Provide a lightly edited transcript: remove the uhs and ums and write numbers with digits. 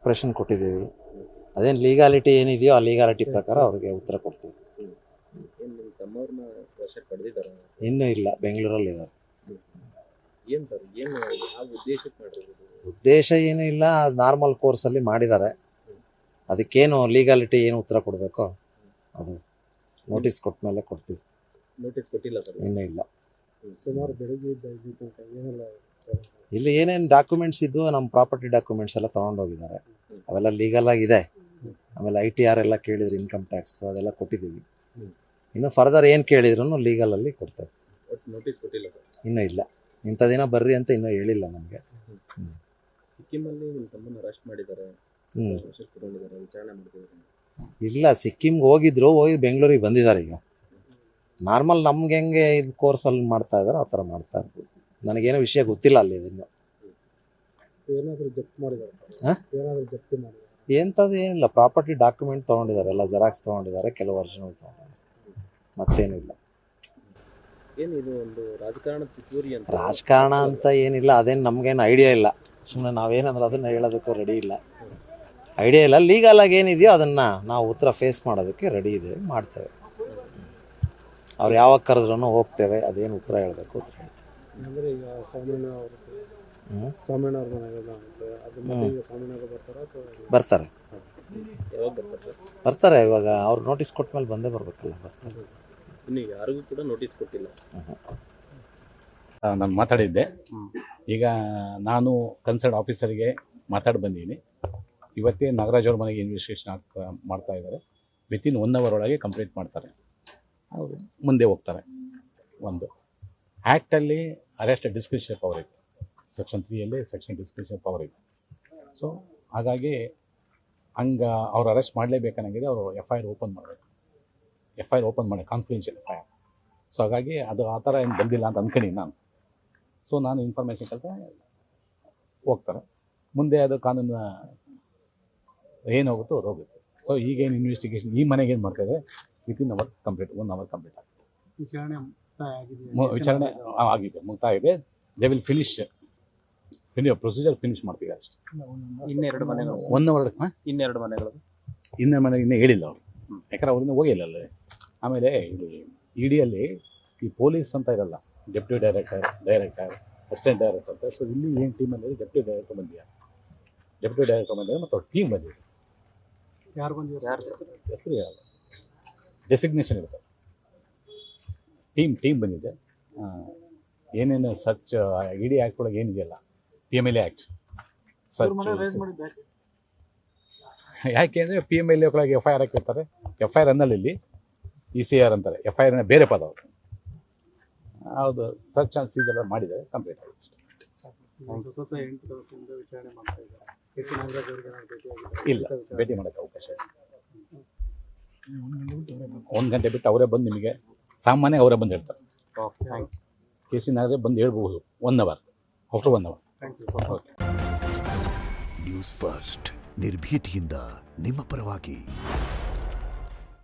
Corporation ಕೊಟ್ಟಿದ್ದೀವಿ. ಅದೇನು legality ಏನಿದೆಯೋ ಆ ಲೀಗಾಲಿಟಿ ಪ್ರಕಾರ ಅವ್ರಿಗೆ ಉತ್ತರ ಕೊಡ್ತೀವಿ. ಏನು ನಿಮ್ಮ ತಮ್ಮವ್ರನ್ನ ವಶಕ್ಕೆ ಪಡೆದಿದ್ದಾರೆ? ಇನ್ನೂ ಇಲ್ಲ, ಬೆಂಗಳೂರಲ್ಲಿ ಇದ್ದಾರೆ. ಏನು ಸರ್, ಏನು ಯಾವ ಉದ್ದೇಶಕ್ಕೆ ಮಾಡಿರೋದು? ಉದ್ದೇಶ ಏನೂ ಇಲ್ಲ, ನಾರ್ಮಲ್ ಕೋರ್ಸಲ್ಲಿ ಮಾಡಿದ್ದಾರೆ. ಅದಕ್ಕೇನು ಲೀಗಾಲಿಟಿ ಏನು ಉತ್ತರ ಕೊಡಬೇಕೋ ಅದು ನೋಟಿಸ್ ಕೊಟ್ಟ ಮೇಲೆ ಕೊಡ್ತೀವಿ. ನೋಟಿಸ್ ಕೊಟ್ಟಿಲ್ಲ ಸರ್? ಇನ್ನೂ ಇಲ್ಲ. ಸುಮಾರು ಬೆಳಗ್ಗೆ ಏನೆಲ್ಲ ಇಲ್ಲಿ ಏನೇನು ಡಾಕ್ಯುಮೆಂಟ್ಸ್ ಇದ್ದು ನಮ್ಮ ಪ್ರಾಪರ್ಟಿ ಡಾಕ್ಯುಮೆಂಟ್ಸ್ ಎಲ್ಲ ತೊಗೊಂಡೋಗಿದ್ದಾರೆ. ಅವೆಲ್ಲ ಲೀಗಲ್ ಆಗಿದೆ. ಆಮೇಲೆ ITR ಎಲ್ಲ ಕೇಳಿದ್ರು, ಇನ್ಕಮ್ ಟ್ಯಾಕ್ಸ್ ಅದೆಲ್ಲ ಕೊಟ್ಟಿದ್ದೀವಿ. ಇನ್ನು ಫರ್ದರ್ ಏನು ಕೇಳಿದ್ರು ಲೀಗಲಲ್ಲಿ ಕೊಡ್ತೇವೆ. ನೋಟಿಸ್ ಕೊಟ್ಟಿಲ್ಲ ಸರ್? ಇನ್ನೂ ಇಲ್ಲ, ಇಂಥ ದಿನ ಬರ್ರಿ ಅಂತ ಇನ್ನೂ ಹೇಳಿಲ್ಲ ನಮಗೆ. ಸಿಕ್ಕಿಮಲ್ಲಿ ನಿಮ್ಮ ತಮ್ಮನ ಅರೆಸ್ಟ್ ಮಾಡಿದ್ದಾರೆ, ವಶಕ್ಕೆ ತಗೊಂಡಿದ್ದಾರೆ, ವಿಚಾರಣೆ ಮಾಡ್ತಿದ್ದಾರೆ. ಇಲ್ಲ, ಸಿಕ್ಕಿಮ್ಗೆ ಹೋಗಿ ಬೆಂಗಳೂರಿಗೆ ಬಂದಿದ್ದಾರೆ. ಈಗ ನಾರ್ಮಲ್ ನಮ್ಗೆ ಹೆಂಗೆ ಇದು ಕೋರ್ಸಲ್ಲಿ ಮಾಡ್ತಾ ಇದ್ದಾರೆ ಆ ಥರ ಮಾಡ್ತಾ ಇರ್ಬೋದು. ನನಗೇನೋ ವಿಷಯ ಗೊತ್ತಿಲ್ಲ ಅಲ್ಲಿ ಇದನ್ನು. ಏನಾದರೂ ಜಪ್ತಿ ಮಾಡಿದ್ದಾರೆ? ಏನಾದರೂ ಜಪ್ತಿ ಮಾಡಿದ್ದಾರೆ? ಎಂಥದ್ದು ಏನಿಲ್ಲ, ಪ್ರಾಪರ್ಟಿ ಡಾಕ್ಯುಮೆಂಟ್ ತೊಗೊಂಡಿದ್ದಾರೆ, ಎಲ್ಲ ಜೆರಾಕ್ಸ್ ತೊಗೊಂಡಿದ್ದಾರೆ, ಕೆಲವು ಒರಿಜಿನಲ್ ತೊಗೊಂಡಿದ್ದಾರೆ, ಮತ್ತೇನಿಲ್ಲ. ಏನಿದು ಒಂದು ರಾಜಕಾರಣದ ಪಿತೂರಿ ಅಂತ? ರಾಜಕಾರಣ ಅಂತ ಏನಿಲ್ಲ, ಅದೇನು ನಮಗೇನು ಐಡಿಯಾ ಇಲ್ಲ. ಸುಮ್ಮನೆ ನಾವೇನಂದ್ರೆ ಅದನ್ನು ಹೇಳೋದಕ್ಕೂ ರೆಡಿ ಇಲ್ಲ, ಐಡಿಯಾ ಇಲ್ಲ. ಲೀಗಲ್ ಆಗಿ ಏನಿದೆಯೋ ಅದನ್ನು ನಾವು ಉತ್ತರ ಫೇಸ್ ಮಾಡೋದಕ್ಕೆ ರೆಡಿ ಇದೆ, ಮಾಡ್ತೇವೆ. ಅವ್ರು ಯಾವಾಗ ಕರೆದ್ರೂ ಹೋಗ್ತೇವೆ, ಅದೇನು ಉತ್ತರ ಹೇಳಬೇಕು ಉತ್ತರ ಹೇಳ್ತೇವೆ. ಅಂದರೆ ಈಗ ಸ್ವಾಮಿಯಣ್ಣ ಅವ್ರ ಬರ್ತಾರೆ. ಯಾವಾಗ ಬರ್ತಾರೆ? ಬರ್ತಾರೆ ಇವಾಗ ಅವ್ರು ನೋಟಿಸ್ ಕೊಟ್ಟ ಮೇಲೆ ಬಂದೇ ಬರಬೇಕಲ್ಲ, ಬರ್ತಾರೆ. ಇನ್ನು ಯಾರಿಗೂ ಕೂಡ ನೋಟಿಸ್ ಕೊಟ್ಟಿಲ್ಲ. ನಾನು ಮಾತಾಡಿದ್ದೆ. ಈಗ ನಾನು ಕನ್ಸರ್ನ್ ಆಫೀಸರಿಗೆ ಮಾತಾಡಿ ಬಂದಿದ್ದೀನಿ. ಇವತ್ತೇ ನಾಗರಾಜ್ ಅವ್ರ ಮನೆಗೆ ಇನ್ವೆಸ್ಟಿಗೇಷನ್ ಮಾಡ್ತಾ ಇದ್ದಾರೆ. ವಿತಿನ್ 1 hour ಒಳಗೆ ಕಂಪ್ಲೀಟ್ ಮಾಡ್ತಾರೆ, ಅವರು ಮುಂದೆ ಹೋಗ್ತಾರೆ. ಒಂದು ಆ್ಯಕ್ಟಲ್ಲಿ ಅರೆಸ್ಟ್ ಡಿಸ್ಕ್ರಿಷನ್ ಪವರ್ ಇದೆ, ಸೆಕ್ಷನ್ 3ಯಲ್ಲಿ ಸೆಕ್ಷನ್ ಡಿಸ್ಕ್ರಿಷನ್ ಪವರ್ ಇದೆ. ಸೊ ಹಾಗಾಗಿ ಹಂಗೆ ಅವ್ರು ಅರೆಸ್ಟ್ ಮಾಡಲೇಬೇಕನ್ನಾಗಿದೆ. ಅವರು FIR ಓಪನ್ ಮಾಡಬೇಕು, FIR ಓಪನ್ ಮಾಡಿ ಕಾನ್ಫಿಡೆನ್ಷಿಯಲ್ FIR. ಸೊ ಹಾಗಾಗಿ ಅದು ಆ ಥರ ಏನು ಬಂದಿಲ್ಲ ಅಂತ ಅಂದ್ಕೊಂಡಿನಿ ನಾನು. ಸೊ ನಾನು ಇನ್ಫಾರ್ಮೇಷನ್ ಕಲಿತೆ ಹೋಗ್ತಾರೆ, ಮುಂದೆ ಅದು ಕಾನೂನು ಏನು ಹೋಗುತ್ತೋ ಅದು ಹೋಗುತ್ತೆ. ಸೊ ಈಗೇನು ಇನ್ವೆಸ್ಟಿಗೇಷನ್ ಈ ಮನೆಗೆ ಏನು ಮಾಡ್ತಾಯಿದೆ, within hour complete 1 hour complete ಆಗುತ್ತೆ. ವಿಚಾರಣೆ ಆಗಿದೆ, ಮುಕ್ತಾಯ ಇದೆ. They will finish procedure finish ಮಾಡ್ತೀವಿ ಅಷ್ಟೇ. ಇನ್ನೆರಡು ಮನೆಗಳು 1 hour. ಇನ್ನೆರಡು ಮನೆಗಳು ಇನ್ನೂ ಹೇಳಿಲ್ಲ ಅವರು, ಯಾಕಂದ್ರೆ ಅವರಿಂದ ಹೋಗಿಲ್ಲ ಅಲ್ಲೇ. ಆಮೇಲೆ ಇಲ್ಲಿ EDಯಲ್ಲಿ ಈ ಪೊಲೀಸ್ ಅಂತ ಇರಲ್ಲ, ಡೆಪ್ಯೂಟಿ ಡೈರೆಕ್ಟರ್, ಅಸಿಸ್ಟೆಂಟ್ ಡೈರೆಕ್ಟರ್ ಅಂತ. ಸೊ ಇಲ್ಲಿ ಏನು ಟೀಮಲ್ಲಿ ಡೆಪ್ಯೂಟಿ ಡೈರೆಕ್ಟರ್ ಬಂದಿದ್ದಾರೆ, ಮತ್ತು ಅವ್ರ ಟೀಮ್ ಬಂದಿದೆ. ಯಾರು ಬಂದಿದ್ದಾರೆ? ಹೆಸರು ಹೇಳಲ್ಲ, ಡೆಸಿಗ್ನೇಷನ್ ಇರುತ್ತೆ. ಟೀಮ್ ಬಂದಿದೆ. ಏನೇನು ಸರ್ಚ್ ED ಆ್ಯಕ್ಟ್ ಒಳಗೆ ಏನಿದೆಯಲ್ಲ, PMLA ಆ್ಯಕ್ಟ್ ಯಾಕೆ ಅಂದರೆ PMLA ಒಳಗೆ FIR ಹಾಕಿರ್ತಾರೆ. FIR ಅನ್ನಲ್ಲಿ ಇಲ್ಲಿ ECR ಅಂತಾರೆ, FIR ಬೇರೆ ಪದ ಅವರು. ಹೌದು, ಸರ್ಚ್ ಆ್ಯಂಡ್ ಸೀಸ್ ಎಲ್ಲ ಮಾಡಿದ್ದಾರೆ, ಕಂಪ್ಲೀಟ್ ಆಗಿದೆ. ಇಲ್ಲ, ಭೇಟಿ ಮಾಡೋಕ್ಕೆ ಅವಕಾಶ ಇಲ್ಲ. 1 ಗಂಟೆ ಬಿಟ್ಟು ಅವರೇ ಬಂದು ನಿಮಗೆ ಸಾಮಾನ್ಯ ಅವರೇ ಬಂದು ಹೇಳ್ತಾರೆ. ಕೇಸಿನಾದರೆ ಬಂದು ಹೇಳ್ಬಹುದು 1 hour, after 1 hour. News first, ನಿರ್ಭೀತಿಯಿಂದ ನಿಮ್ಮ ಪರವಾಗಿ.